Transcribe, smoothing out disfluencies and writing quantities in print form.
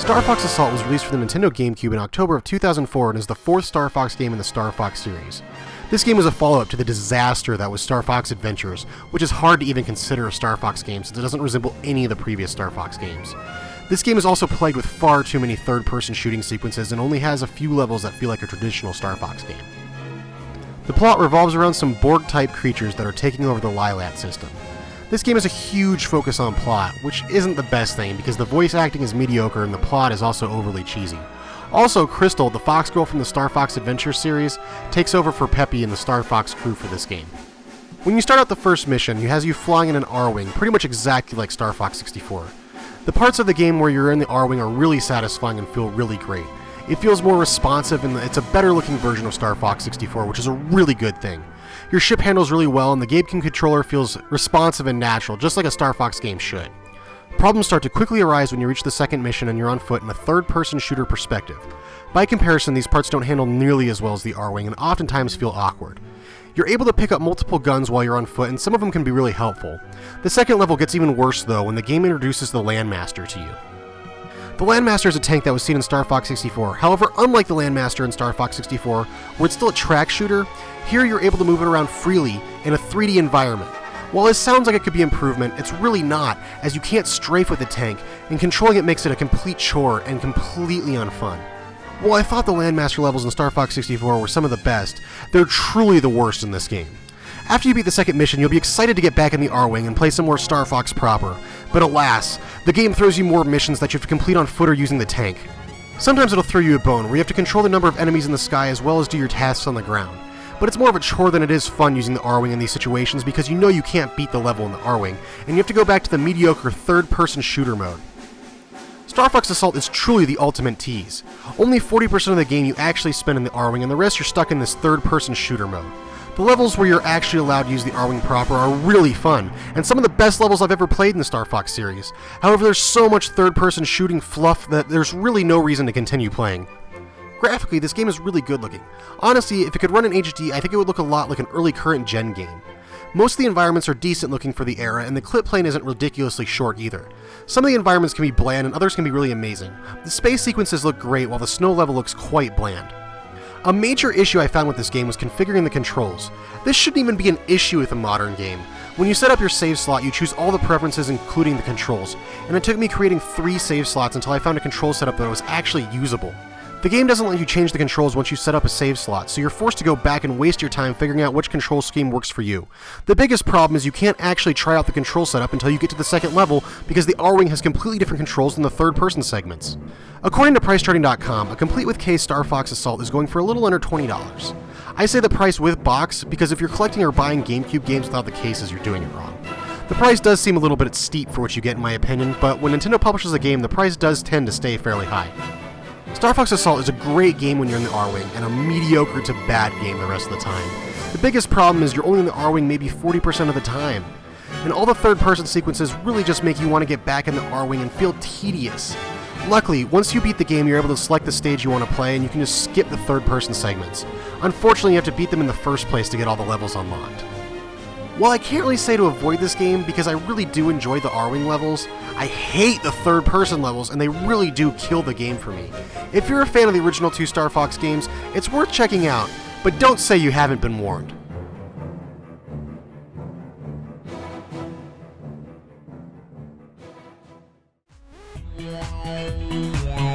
Star Fox Assault was released for the Nintendo GameCube in October of 2004 and is the fourth Star Fox game in the Star Fox series. This game was a follow-up to the disaster that was Star Fox Adventures, which is hard to even consider a Star Fox game since it doesn't resemble any of the previous Star Fox games. This game is also plagued with far too many third-person shooting sequences and only has a few levels that feel like a traditional Star Fox game. The plot revolves around some Borg-type creatures that are taking over the Lilat system. This game has a huge focus on plot, which isn't the best thing because the voice acting is mediocre and the plot is also overly cheesy. Also, Crystal, the fox girl from the Star Fox Adventure series, takes over for Peppy and the Star Fox crew for this game. When you start out the first mission, it has you flying in an arwing, pretty much exactly like Star Fox 64. The parts of the game where you're in the arwing are really satisfying and feel really great. It feels more responsive and it's a better looking version of Star Fox 64, which is a really good thing. Your ship handles really well and the GameCube controller feels responsive and natural, just like a Star Fox game should. Problems start to quickly arise when you reach the second mission and you're on foot in a third-person shooter perspective. By comparison, these parts don't handle nearly as well as the arwing and oftentimes feel awkward. You're able to pick up multiple guns while you're on foot and some of them can be really helpful. The second level gets even worse though when the game introduces the Landmaster to you. The Landmaster is a tank that was seen in Star Fox 64. However, unlike the Landmaster in Star Fox 64, where it's still a track shooter, here you're able to move it around freely in a 3D environment. While this sounds like it could be improvement, it's really not, as you can't strafe with the tank, and controlling it makes it a complete chore and completely unfun. While I thought the Landmaster levels in Star Fox 64 were some of the best, they're truly the worst in this game. After you beat the second mission, you'll be excited to get back in the arwing and play some more Star Fox proper. But alas, the game throws you more missions that you have to complete on foot or using the tank. Sometimes it'll throw you a bone, where you have to control the number of enemies in the sky as well as do your tasks on the ground. But it's more of a chore than it is fun using the arwing in these situations because you know you can't beat the level in the arwing, and you have to go back to the mediocre third-person shooter mode. Star Fox Assault is truly the ultimate tease. Only 40% of the game you actually spend in the arwing, and the rest you're stuck in this third-person shooter mode. The levels where you're actually allowed to use the arwing proper are really fun, and some of the best levels I've ever played in the Star Fox series. However, there's so much third-person shooting fluff that there's really no reason to continue playing. Graphically, this game is really good looking. Honestly, if it could run in HD, I think it would look a lot like an early current gen game. Most of the environments are decent looking for the era, and the clip plane isn't ridiculously short either. Some of the environments can be bland and others can be really amazing. The space sequences look great while the snow level looks quite bland. A major issue I found with this game was configuring the controls. This shouldn't even be an issue with a modern game. When you set up your save slot, you choose all the preferences including the controls, and it took me creating 3 save slots until I found a control setup that was actually usable. The game doesn't let you change the controls once you set up a save slot, so you're forced to go back and waste your time figuring out which control scheme works for you. The biggest problem is you can't actually try out the control setup until you get to the second level because the arwing has completely different controls than the third-person segments. According to PriceCharting.com, a complete with case Star Fox Assault is going for a little under $20. I say the price with box because if you're collecting or buying GameCube games without the cases, you're doing it wrong. The price does seem a little bit steep for what you get in my opinion, but when Nintendo publishes a game, the price does tend to stay fairly high. Star Fox Assault is a great game when you're in the arwing, and a mediocre to bad game the rest of the time. The biggest problem is you're only in the arwing maybe 40% of the time. And all the third-person sequences really just make you want to get back in the arwing and feel tedious. Luckily, once you beat the game, you're able to select the stage you want to play, and you can just skip the third-person segments. Unfortunately, you have to beat them in the first place to get all the levels unlocked. While I can't really say to avoid this game because I really do enjoy the arwing levels, I hate the third-person levels and they really do kill the game for me. If you're a fan of the original 2 Star Fox games, it's worth checking out, but don't say you haven't been warned. Yeah.